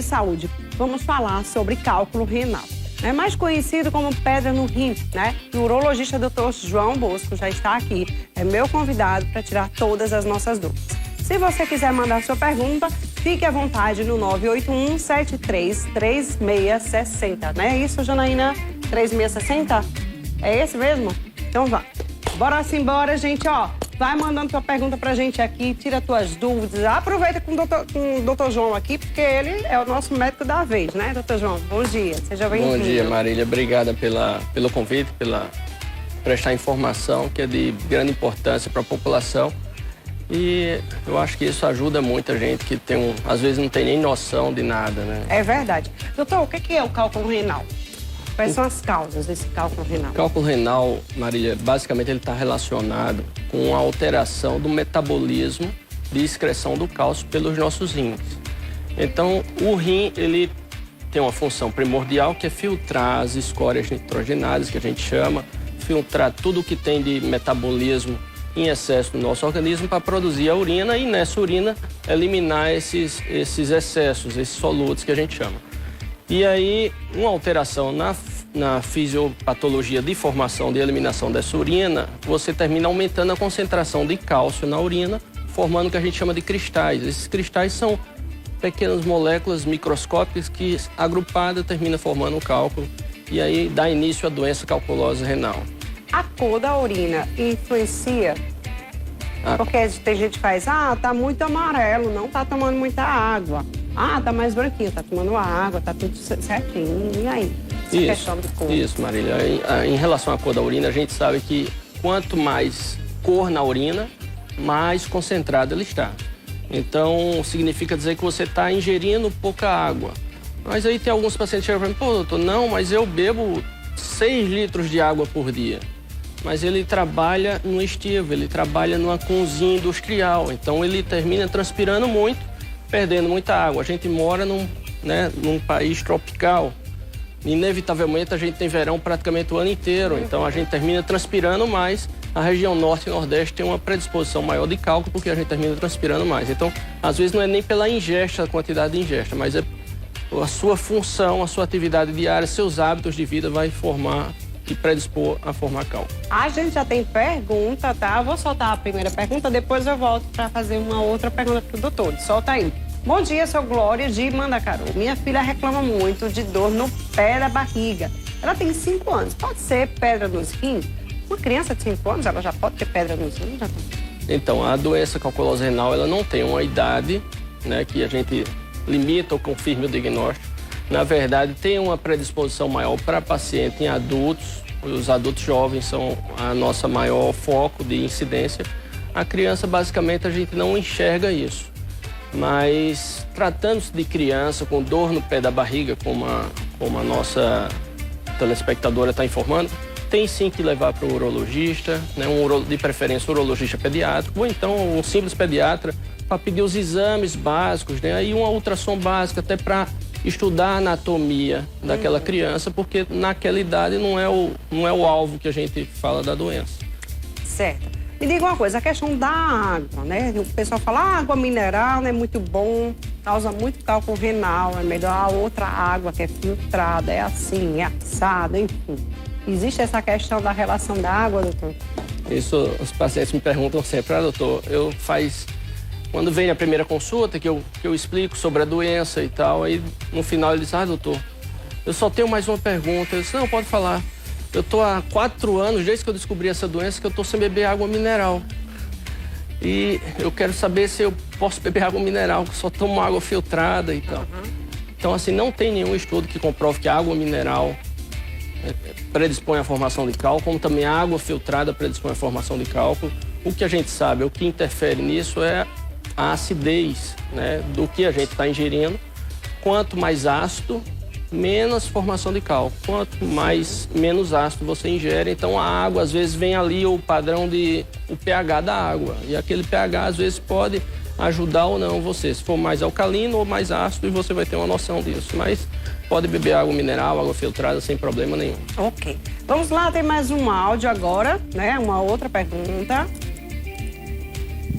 de saúde. Vamos falar sobre cálculo renal. É mais conhecido como pedra no rim, né? O urologista Dr. João Bosco já está aqui. É meu convidado para tirar todas as nossas dúvidas. Se você quiser mandar sua pergunta, fique à vontade no 981-733660. Não é isso, Janaína? 3660? É esse mesmo? Então vá. Bora simbora, gente, ó. Vai mandando tua pergunta pra gente aqui, tira tuas dúvidas. Aproveita com o doutor João aqui, porque ele é o nosso médico da vez, né, doutor João? Bom dia, seja bem-vindo. Bom dia, Marília. Obrigada pelo convite, pela prestar informação que é de grande importância para a população. E eu acho que isso ajuda muita gente que às vezes não tem nem noção de nada, né? É verdade. Doutor, o que é o cálculo renal? Quais são as causas desse cálculo renal? O cálculo renal, Marília, basicamente ele está relacionado com a alteração do metabolismo de excreção do cálcio pelos nossos rins. Então, o rim, ele tem uma função primordial que é filtrar as escórias nitrogenadas, que a gente chama, filtrar tudo que tem de metabolismo em excesso no nosso organismo para produzir a urina e nessa urina eliminar esses excessos, esses solutos que a gente chama. E aí, uma alteração na fisiopatologia de formação, de eliminação dessa urina, você termina aumentando a concentração de cálcio na urina, formando o que a gente chama de cristais. Esses cristais são pequenas moléculas microscópicas que, agrupadas, termina formando um cálculo e aí dá início à doença calculosa renal. A cor da urina influencia? Porque tem gente que faz, tá muito amarelo, não tá tomando muita água. Tá mais branquinho, tá tomando água, tá tudo certinho. E aí? Essa questão de cor. Isso, Marília. Em relação à cor da urina, a gente sabe que quanto mais cor na urina, mais concentrada ela está. Então, significa dizer que você está ingerindo pouca água. Mas aí tem alguns pacientes que chegam para mim, pô, doutor, não, mas eu bebo 6 litros de água por dia. Mas ele trabalha no estivo, ele trabalha numa cozinha industrial. Então, ele termina transpirando muito, perdendo muita água. A gente mora num país tropical. Inevitavelmente, a gente tem verão praticamente o ano inteiro. Então, a gente termina transpirando mais. A região norte e nordeste tem uma predisposição maior de cálculo, porque a gente termina transpirando mais. Então, às vezes, não é nem pela ingesta, a quantidade de ingesta, mas é a sua função, a sua atividade diária, seus hábitos de vida vai formar e predispor a formar cálculo. A gente já tem pergunta, tá? Eu vou soltar a primeira pergunta, depois eu volto para fazer uma outra pergunta pro doutor. Solta aí. Bom dia, sou Glória de Mandacaru. Minha filha reclama muito de dor no pé da barriga. Ela tem 5 anos. Pode ser pedra nos rins? Uma criança de 5 anos, ela já pode ter pedra nos rins? Então, a doença calculosa renal, ela não tem uma idade, né, que a gente limita ou confirme o diagnóstico. Na verdade, tem uma predisposição maior para paciente em adultos. Os adultos jovens são a nossa maior foco de incidência. A criança, basicamente, a gente não enxerga isso. Mas, tratando-se de criança com dor no pé da barriga, como a nossa telespectadora está informando, tem sim que levar para o urologista, né, de preferência um urologista pediátrico, ou então um simples pediatra, para pedir os exames básicos, né, e uma ultrassom básica até para estudar a anatomia daquela criança, porque naquela idade não é o alvo que a gente fala da doença. Certo. Me diga uma coisa, a questão da água, né? O pessoal fala, água mineral não é muito bom, causa muito cálculo renal, é melhor a outra água que é filtrada, é assim, é assada, enfim. Existe essa questão da relação da água, doutor? Isso, os pacientes me perguntam sempre, doutor, quando vem a primeira consulta, que eu explico sobre a doença e tal, aí no final ele diz, doutor, eu só tenho mais uma pergunta. Eu disse, não, pode falar. Eu estou há 4 anos, desde que eu descobri essa doença, que eu estou sem beber água mineral. E eu quero saber se eu posso beber água mineral, que eu só tomo água filtrada e tal. Então, assim, não tem nenhum estudo que comprove que a água mineral predispõe à formação de cálculo, como também a água filtrada predispõe à formação de cálculo. O que a gente sabe, o que interfere nisso é a acidez, né, do que a gente está ingerindo. Quanto mais ácido, menos formação de cálculo. Quanto menos ácido você ingere, então a água, às vezes, vem ali o padrão o pH da água. E aquele pH, às vezes, pode ajudar ou não você. Se for mais alcalino ou mais ácido, e você vai ter uma noção disso. Mas pode beber água mineral, água filtrada, sem problema nenhum. Ok. Vamos lá, tem mais um áudio agora, né? Uma outra pergunta.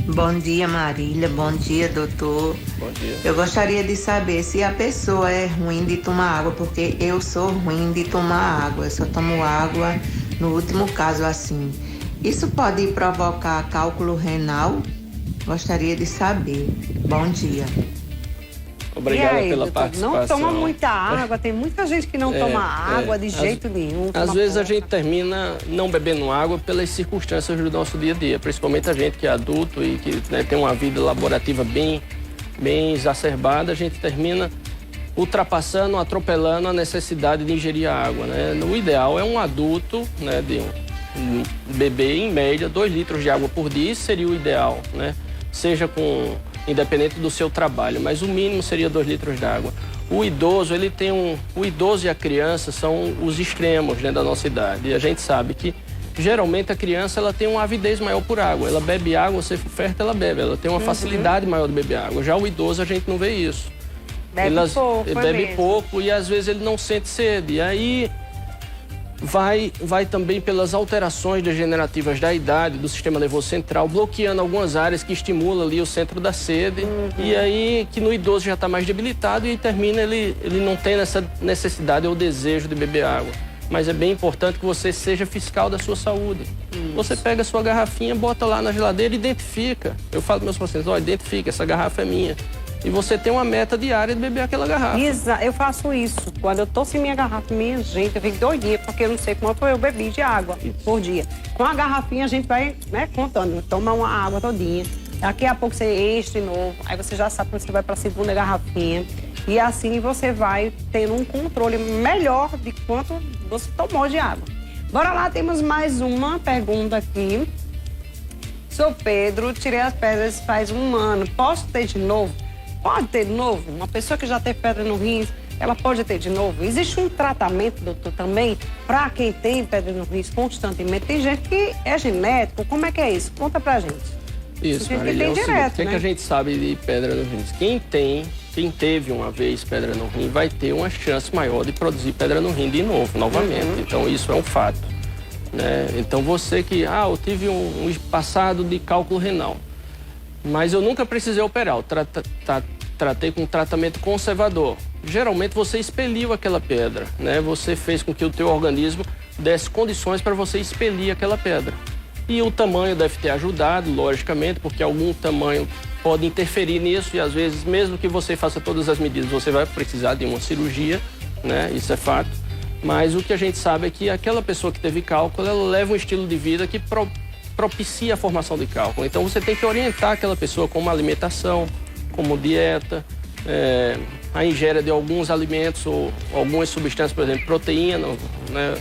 Bom dia, Marília. Bom dia, doutor. Bom dia. Eu gostaria de saber se a pessoa é ruim de tomar água, porque eu sou ruim de tomar água. Eu só tomo água no último caso assim. Isso pode provocar cálculo renal? Gostaria de saber. Bom dia. Obrigado aí, pela doutor? participação. Não toma muita água, tem muita gente que não toma água de jeito nenhum. Às toma vezes a pouca. gente termina não bebendo água pelas circunstâncias do nosso dia a dia, principalmente a gente que é adulto e que, né, tem uma vida laborativa bem exacerbada, a gente termina ultrapassando, atropelando a necessidade de ingerir a água, né? O ideal é um adulto, né, de um beber em média 2 litros de água por dia, isso seria o ideal, né? Seja independente do seu trabalho, mas o mínimo seria 2 litros de água. O idoso, o idoso e a criança são os extremos, né, da nossa idade. E a gente sabe que geralmente a criança ela tem uma avidez maior por água. Ela bebe água, você oferta, ela bebe. Ela tem uma facilidade maior de beber água. Já o idoso a gente não vê isso. Bebe pouco, ele bebe pouco e às vezes ele não sente sede. E aí vai também pelas alterações degenerativas da idade, do sistema nervoso central, bloqueando algumas áreas que estimulam ali o centro da sede. E aí que no idoso já está mais debilitado e termina ele não tem essa necessidade ou desejo de beber água. Mas é bem importante que você seja fiscal da sua saúde. Você pega a sua garrafinha, bota lá na geladeira e identifica. Eu falo para meus pacientes, olha, identifica, essa garrafa é minha. E você tem uma meta diária de beber aquela garrafa. Eu faço isso. Quando eu tô sem minha garrafa, minha gente, eu fico doidinha, porque eu não sei quanto eu bebi de água por dia. Com a garrafinha, a gente vai, né, contando. Toma uma água todinha. Daqui a pouco você enche de novo. Aí você já sabe quando você vai para a segunda garrafinha. E assim você vai tendo um controle melhor de quanto você tomou de água. Bora lá, temos mais uma pergunta aqui. Sou Pedro, tirei as pedras faz 1 ano. Posso ter de novo? Pode ter de novo? Uma pessoa que já teve pedra no rins, ela pode ter de novo? Existe um tratamento, doutor, também, para quem tem pedra no rins constantemente? Tem gente que é genético, como é que é isso? Conta pra gente. Isso, Tem Marília, direto, o seguinte, né? o que a gente sabe de pedra no rins? Quem teve uma vez pedra no rim vai ter uma chance maior de produzir pedra no rim de novo, novamente. Então isso é um fato, né? Então você que, eu tive um passado de cálculo renal, mas eu nunca precisei operar, eu tratei com um tratamento conservador. Geralmente você expeliu aquela pedra, né? Você fez com que o teu organismo desse condições para você expelir aquela pedra. E o tamanho deve ter ajudado, logicamente, porque algum tamanho pode interferir nisso e às vezes, mesmo que você faça todas as medidas, você vai precisar de uma cirurgia, né? Isso é fato. Mas o que a gente sabe é que aquela pessoa que teve cálculo, ela leva um estilo de vida que propicia a formação de cálculo. Então você tem que orientar aquela pessoa como alimentação, como dieta, a ingera de alguns alimentos ou algumas substâncias, por exemplo, proteína, né?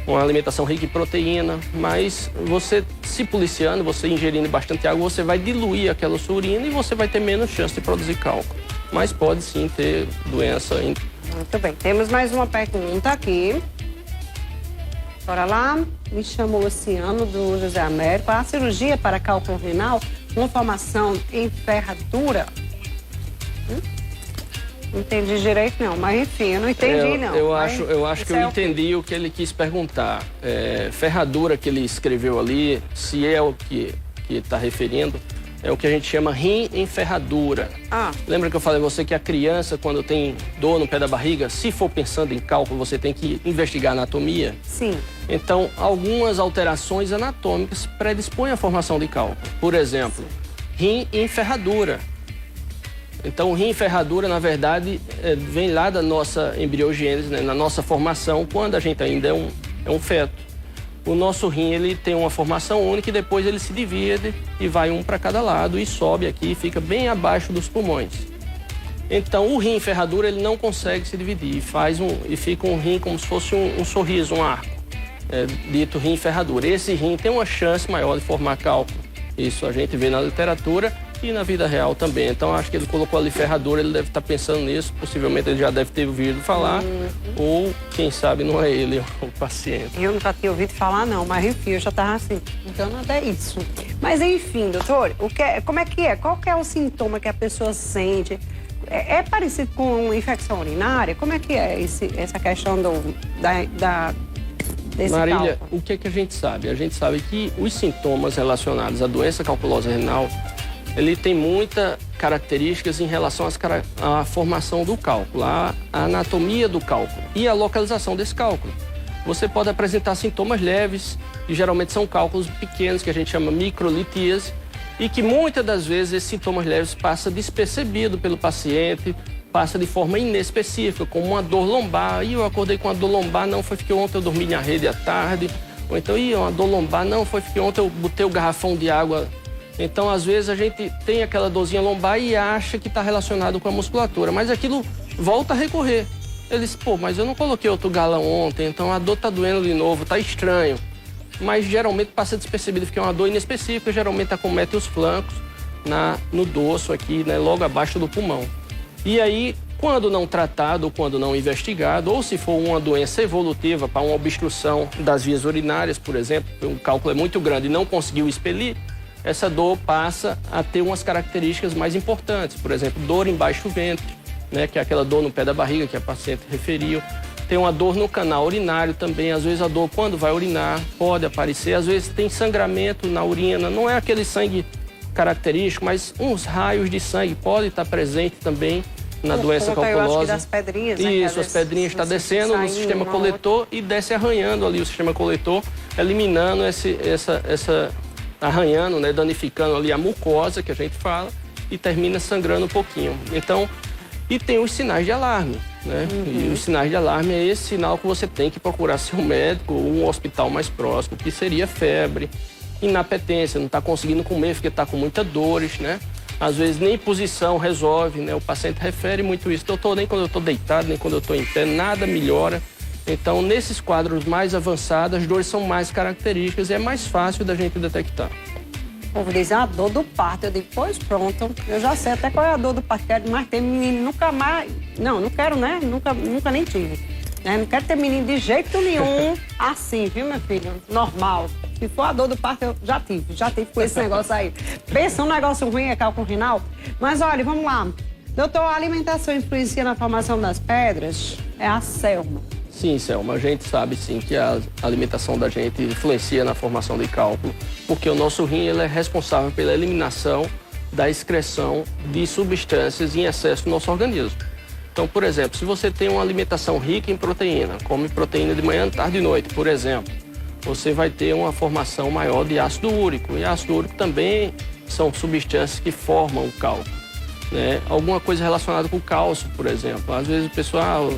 Uma alimentação rica em proteína, mas você se policiando, você ingerindo bastante água, você vai diluir aquela sua urina e você vai ter menos chance de produzir cálculo. Mas pode sim ter doença. Muito bem, temos mais uma pergunta aqui. Bora lá, me chamo Luciano, do José Américo. A cirurgia para cálculo renal, uma formação em ferradura? Não entendi direito não, mas enfim, eu não entendi não. Eu acho que eu entendi o que ele quis perguntar. Ferradura que ele escreveu ali, se é o que está referindo, é o que a gente chama rim em ferradura. Lembra que eu falei a você que a criança, quando tem dor no pé da barriga, se for pensando em cálculo, você tem que investigar a anatomia? Sim. Então, algumas alterações anatômicas predispõem à formação de cálculo. Por exemplo, rim em ferradura. Então, o rim em ferradura, na verdade, vem lá da nossa embriogênese, né? Na nossa formação, quando a gente ainda é um feto. O nosso rim, ele tem uma formação única e depois ele se divide e vai um para cada lado e sobe aqui e fica bem abaixo dos pulmões. Então, o rim em ferradura, ele não consegue se dividir e fica um rim como se fosse um sorriso, um arco, dito rim em ferradura. Esse rim tem uma chance maior de formar cálculo. Isso a gente vê na literatura e na vida real também. Então, acho que ele colocou ali ferradura, ele deve estar pensando nisso, possivelmente ele já deve ter ouvido falar, ou quem sabe não é ele o paciente. Eu nunca tinha ouvido falar não, mas enfim, eu já estava assim, então nada é isso. Mas enfim, doutor, como é que é? Qual que é o sintoma que a pessoa sente? É parecido com infecção urinária? Como é que é essa questão desse Marília, cálculo? o que é que a gente sabe? A gente sabe que os sintomas relacionados à doença calculosa renal, ele tem muitas características em relação à formação do cálculo, a anatomia do cálculo e a localização desse cálculo. Você pode apresentar sintomas leves, que geralmente são cálculos pequenos, que a gente chama microlitíase, e que muitas das vezes esses sintomas leves passam despercebido pelo paciente, passa de forma inespecífica, como uma dor lombar. Eu acordei com uma dor lombar, não foi porque ontem eu dormi na rede à tarde. Ou então, uma dor lombar, não foi porque ontem eu botei o garrafão de água. Então, às vezes, a gente tem aquela dorzinha lombar e acha que está relacionado com a musculatura, mas aquilo volta a recorrer. Eles, mas eu não coloquei outro galão ontem, então a dor está doendo de novo, está estranho. Mas geralmente passa despercebido, porque é uma dor inespecífica, geralmente acomete os flancos, no dorso aqui, né, logo abaixo do pulmão. E aí, quando não tratado ou quando não investigado, ou se for uma doença evolutiva para uma obstrução das vias urinárias, por exemplo, o cálculo é muito grande e não conseguiu expelir, essa dor passa a ter umas características mais importantes. Por exemplo, dor embaixo do ventre, né, que é aquela dor no pé da barriga que a paciente referiu. Tem uma dor no canal urinário também. Às vezes a dor, quando vai urinar, pode aparecer. Às vezes tem sangramento na urina. Não é aquele sangue característico, mas uns raios de sangue podem estar presentes também na doença calculosa. Eu acho que das pedrinhas, né? Isso, as pedrinhas estão descendo no sistema coletor e desce arranhando ali o sistema coletor, eliminando arranhando, né, danificando ali a mucosa que a gente fala e termina sangrando um pouquinho. Então, e tem os sinais de alarme, né? E os sinais de alarme é esse sinal que você tem que procurar seu médico ou um hospital mais próximo, que seria febre, inapetência, não está conseguindo comer porque está com muitas dores, né? Às vezes nem posição resolve, né? O paciente refere muito isso. Doutor, nem quando eu estou deitado, nem quando eu estou em pé, nada melhora. Então, nesses quadros mais avançados, as dores são mais características e é mais fácil da gente detectar. O povo diz, a dor do parto. Eu digo, pois pronto, eu já sei até qual é a dor do parto. Quero mais ter menino, nunca mais. Não quero, né? Nunca nem tive. Né? Não quero ter menino de jeito nenhum assim, viu, meu filho? Normal. Se for a dor do parto, eu já tive com esse negócio aí. Pensa um negócio ruim, é cálculo renal. Mas olha, vamos lá. Doutor, a alimentação influencia na formação das pedras? É a Selma. Sim, Selma, a gente sabe sim que a alimentação da gente influencia na formação de cálculo, porque o nosso rim ele é responsável pela eliminação da excreção de substâncias em excesso no nosso organismo. Então, por exemplo, se você tem uma alimentação rica em proteína, come proteína de manhã, tarde e noite, por exemplo, você vai ter uma formação maior de ácido úrico. E ácido úrico também são substâncias que formam o cálculo, né? Alguma coisa relacionada com o cálcio, por exemplo. Às vezes o pessoal,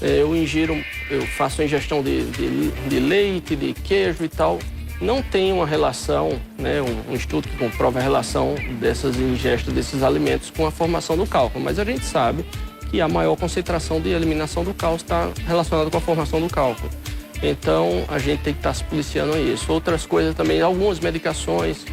eu faço ingestão de leite, de queijo e tal. Não tem uma relação, né, um estudo que comprova a relação dessas ingestas desses alimentos com a formação do cálculo. Mas a gente sabe que a maior concentração de eliminação do cálcio está relacionada com a formação do cálculo. Então, a gente tem que estar se policiando a isso. Outras coisas também, algumas medicações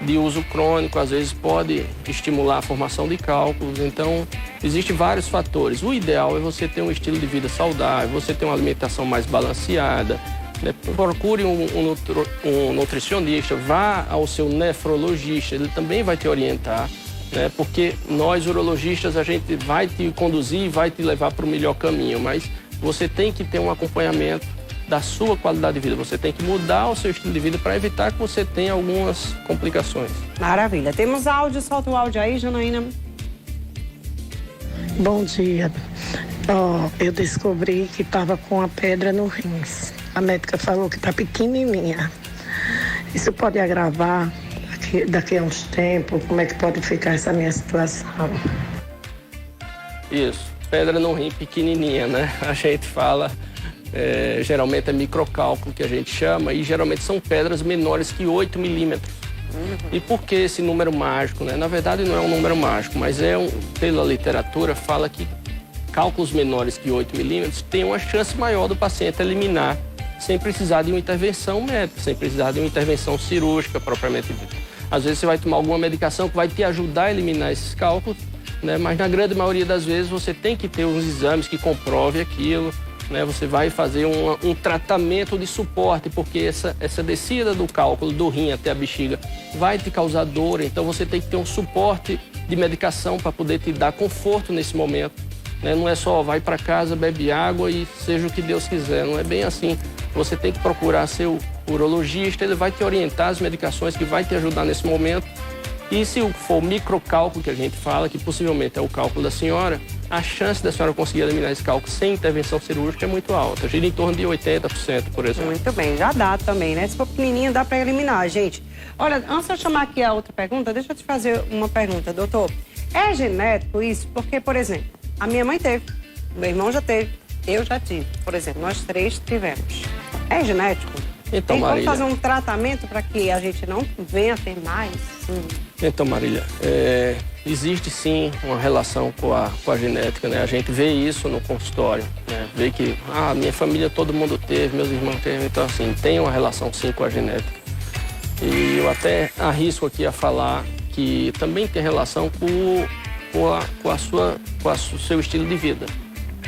de uso crônico, às vezes pode estimular a formação de cálculos. Então, existem vários fatores. O ideal é você ter um estilo de vida saudável, você ter uma alimentação mais balanceada, né? Procure um nutricionista, vá ao seu nefrologista, ele também vai te orientar, né? Porque nós, urologistas, a gente vai te conduzir e vai te levar para o melhor caminho, mas você tem que ter um acompanhamento da sua qualidade de vida. Você tem que mudar o seu estilo de vida para evitar que você tenha algumas complicações. Maravilha. Temos áudio, solta o áudio aí, Janaína. Bom dia. Eu descobri que estava com uma pedra no rins. A médica falou que está pequenininha. Isso pode agravar daqui a uns tempos? Como é que pode ficar essa minha situação? Isso. Pedra no rim pequenininha, né? A gente fala... geralmente é microcálculo que a gente chama e geralmente são pedras menores que 8 milímetros. E por que esse número mágico, né? Na verdade não é um número mágico, mas pela literatura fala que cálculos menores que 8 milímetros têm uma chance maior do paciente eliminar sem precisar de uma intervenção médica, sem precisar de uma intervenção cirúrgica propriamente dita. Às vezes você vai tomar alguma medicação que vai te ajudar a eliminar esses cálculos, né? Mas na grande maioria das vezes você tem que ter uns exames que comprovem aquilo, né? Você vai fazer um tratamento de suporte, porque essa descida do cálculo do rim até a bexiga vai te causar dor, então você tem que ter um suporte de medicação para poder te dar conforto nesse momento, né? Não é só vai para casa, bebe água e seja o que Deus quiser, não é bem assim. Você tem que procurar seu urologista, ele vai te orientar as medicações que vai te ajudar nesse momento E se for o microcálculo que a gente fala, que possivelmente é o cálculo da senhora, a chance da senhora conseguir eliminar esse cálculo sem intervenção cirúrgica é muito alta, gira em torno de 80%, por exemplo. Muito bem, já dá também, né? Se for pequenininho, dá para eliminar, gente. Olha, antes de eu chamar aqui a outra pergunta, deixa eu te fazer uma pergunta, doutor. É genético isso? Porque, por exemplo, a minha mãe teve, meu irmão já teve, eu já tive. Por exemplo, nós 3 tivemos. É genético? Então, tem como Marília, fazer um tratamento para que a gente não venha a ter mais? Então, Marília, existe sim uma relação com a genética, né? A gente vê isso no consultório, né? Vê que, minha família todo mundo teve, meus irmãos teve, então assim, tem uma relação sim com a genética. E eu até arrisco aqui a falar que também tem relação com o seu estilo de vida.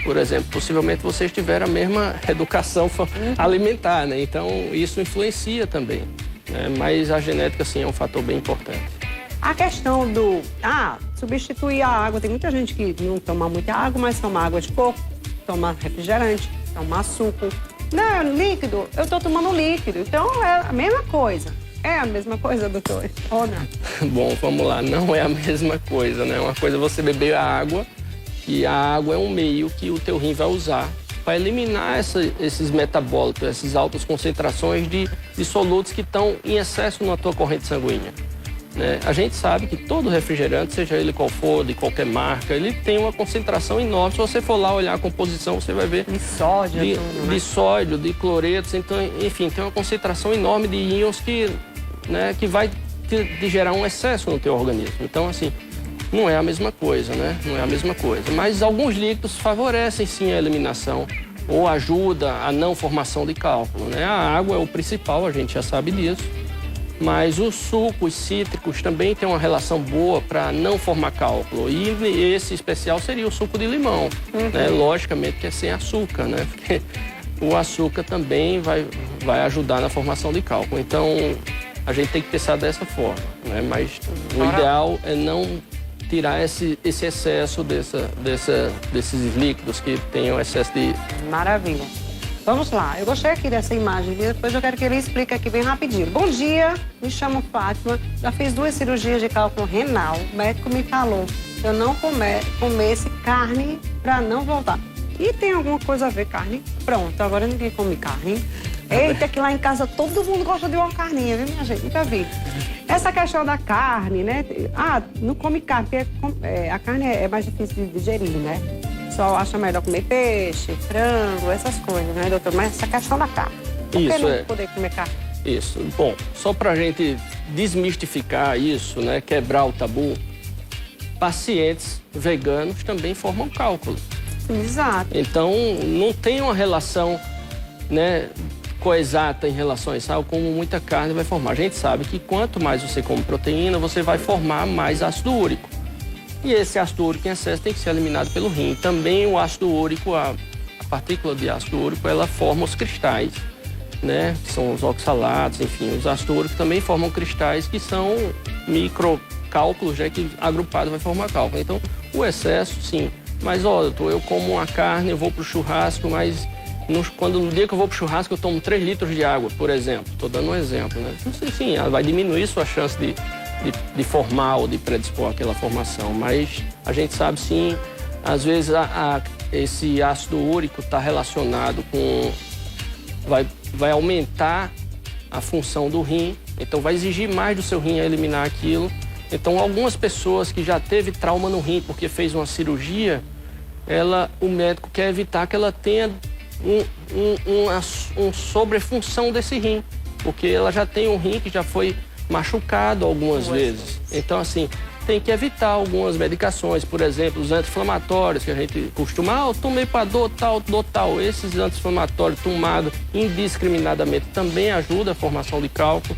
Por exemplo, possivelmente vocês tiveram a mesma educação alimentar, né? Então, isso influencia também, né? Mas a genética, sim, é um fator bem importante. A questão do, substituir a água. Tem muita gente que não toma muita água, mas toma água de coco, toma refrigerante, toma suco. Não, líquido, eu tô tomando líquido. Então, é a mesma coisa. É a mesma coisa, doutor? Ou não? Bom, vamos lá. Não é a mesma coisa, né? Uma coisa é você beber a água, e a água é um meio que o teu rim vai usar para eliminar esses metabólitos, essas altas concentrações de solutos que estão em excesso na tua corrente sanguínea, né? A gente sabe que todo refrigerante, seja ele qual for, de qualquer marca, ele tem uma concentração enorme. Se você for lá olhar a composição, você vai ver de sódio, de sódio, de cloretos, então, enfim, tem uma concentração enorme de íons que vai te gerar um excesso no teu organismo. Então, assim, não é a mesma coisa, né? Não é a mesma coisa. Mas alguns líquidos favorecem sim a eliminação ou ajuda a não formação de cálculo, né? A água é o principal, a gente já sabe disso. Mas os sucos cítricos também têm uma relação boa para não formar cálculo. E esse especial seria o suco de limão, né? Logicamente que é sem açúcar, né? Porque o açúcar também vai ajudar na formação de cálculo. Então, a gente tem que pensar dessa forma, né? Mas o ideal é não tirar esse excesso desses líquidos que tenham excesso de... Maravilha. Vamos lá, eu gostei aqui dessa imagem, depois eu quero que ele explique aqui bem rapidinho. Bom dia, me chamo Fátima, já fiz 2 cirurgias de cálculo renal. O médico me falou que eu não comesse carne para não voltar. E tem alguma coisa a ver carne? Pronto, agora ninguém come carne. Eita, que lá em casa todo mundo gosta de uma carninha, viu, minha gente? Nunca vi. Essa questão da carne, né? Não come carne, porque a carne é mais difícil de digerir, né? Só acha melhor comer peixe, frango, essas coisas, né, doutor? Mas essa questão da carne. Por que não poder comer carne? Isso. Bom, só pra gente desmistificar isso, né? Quebrar o tabu, pacientes veganos também formam cálculo. Exato. Então, não tem uma relação, né, coexata em relação a isso, como muita carne vai formar. A gente sabe que quanto mais você come proteína, você vai formar mais ácido úrico. E esse ácido úrico em excesso tem que ser eliminado pelo rim. Também o ácido úrico, a partícula de ácido úrico, ela forma os cristais, né? Que são os oxalatos, enfim. Os ácidos úricos também formam cristais que são microcálculos, já que agrupado vai formar cálculo. Então, o excesso, sim. Mas, doutor, eu como uma carne, eu vou pro churrasco, mas no dia que eu vou pro churrasco, eu tomo 3 litros de água, por exemplo. Estou dando um exemplo, né? Sim, ela vai diminuir sua chance de formar ou de predispor aquela formação. Mas a gente sabe, sim, às vezes esse ácido úrico está relacionado com... Vai aumentar a função do rim, então vai exigir mais do seu rim a eliminar aquilo. Então, algumas pessoas que já teve trauma no rim porque fez uma cirurgia, o médico quer evitar que ela tenha uma sobrefunção desse rim, porque ela já tem um rim que já foi machucado algumas vezes. Então, assim, tem que evitar algumas medicações, por exemplo, os anti-inflamatórios, que a gente costuma, eu tomei para dor tal. Esses anti-inflamatórios tomados indiscriminadamente também ajudam a formação de cálculo,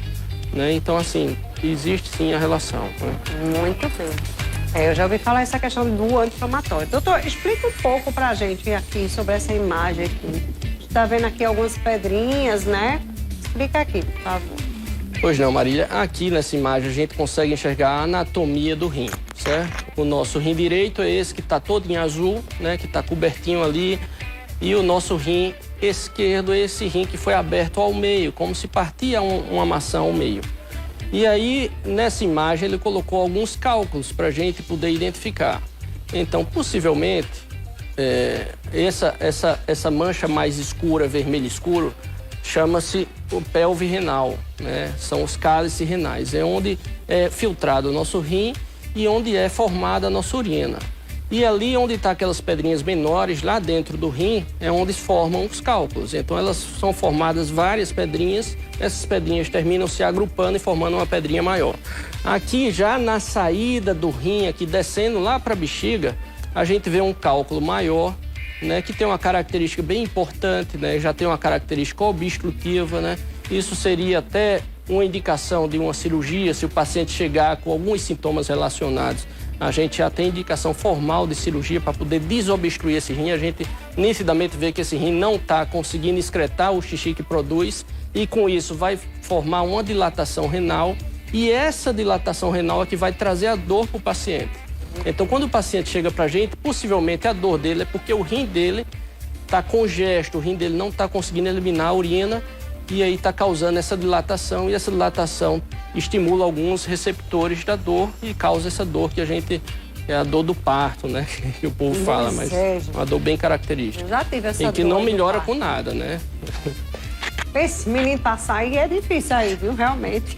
né? Então, assim, existe sim a relação, né? Muito bem. Eu já ouvi falar essa questão do anti-inflamatório. Doutor, explica um pouco pra gente aqui sobre essa imagem aqui. Está vendo aqui algumas pedrinhas, né? Explica aqui, por favor. Pois não, Marília. Aqui nessa imagem a gente consegue enxergar a anatomia do rim, certo? O nosso rim direito é esse que está todo em azul, né? Que está cobertinho ali. E o nosso rim esquerdo é esse rim que foi aberto ao meio, como se partia uma maçã ao meio. E aí, nessa imagem, ele colocou alguns cálculos para a gente poder identificar. Então, possivelmente, essa mancha mais escura, vermelho escuro, chama-se o pelve renal, né? São os cálices renais. É onde é filtrado o nosso rim e onde é formada a nossa urina. E ali onde está aquelas pedrinhas menores, lá dentro do rim, é onde formam os cálculos. Então elas são formadas várias pedrinhas, essas pedrinhas terminam se agrupando e formando uma pedrinha maior. Aqui já na saída do rim, aqui descendo lá para a bexiga, a gente vê um cálculo maior, né, que tem uma característica bem importante, né, já tem uma característica obstrutiva, né? Isso seria até uma indicação de uma cirurgia, se o paciente chegar com alguns sintomas relacionados. A gente já tem indicação formal de cirurgia para poder desobstruir esse rim. A gente nitidamente vê que esse rim não está conseguindo excretar o xixi que produz e com isso vai formar uma dilatação renal e essa dilatação renal é que vai trazer a dor para o paciente. Então, quando o paciente chega para a gente, possivelmente a dor dele é porque o rim dele está congesto, o rim dele não está conseguindo eliminar a urina e aí está causando essa dilatação e essa dilatação estimula alguns receptores da dor e causa essa dor que a gente, é a dor do parto, né? Que o povo fala, mas é uma dor bem característica. Eu já tive essa dor. E que não melhora com com nada, né? Esse menino passar aí é difícil aí, viu? Realmente.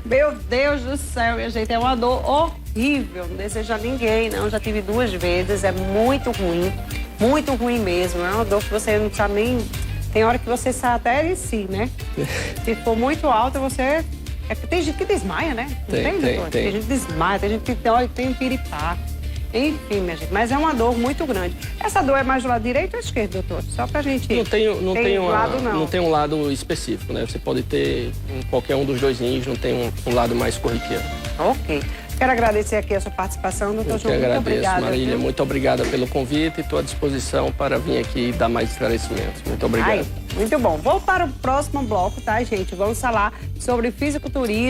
Meu Deus do céu, minha gente, é uma dor horrível. Não desejo a ninguém, não. Já tive 2 vezes, é muito ruim mesmo. É uma dor que você não sabe nem... Tem hora que você sai até de si, né? Se for muito alta, você... Tem gente que desmaia, né? Não tem, doutor? Tem gente que desmaia, tem gente que tem hora que tem um piripá. Enfim, minha gente, mas é uma dor muito grande. Essa dor é mais do lado direito ou esquerdo, doutor? Só pra gente... Não tem um lado específico, né? Você pode ter em qualquer um dos 2 rins, não tem um lado mais corriqueiro. Ok. Quero agradecer aqui a sua participação, doutor João. Eu que agradeço, muito obrigada, Marília. Viu? Muito obrigada pelo convite e estou à disposição para vir aqui e dar mais esclarecimentos. Muito obrigado. Muito bom. Vou para o próximo bloco, tá, gente? Vamos falar sobre fisiculturismo.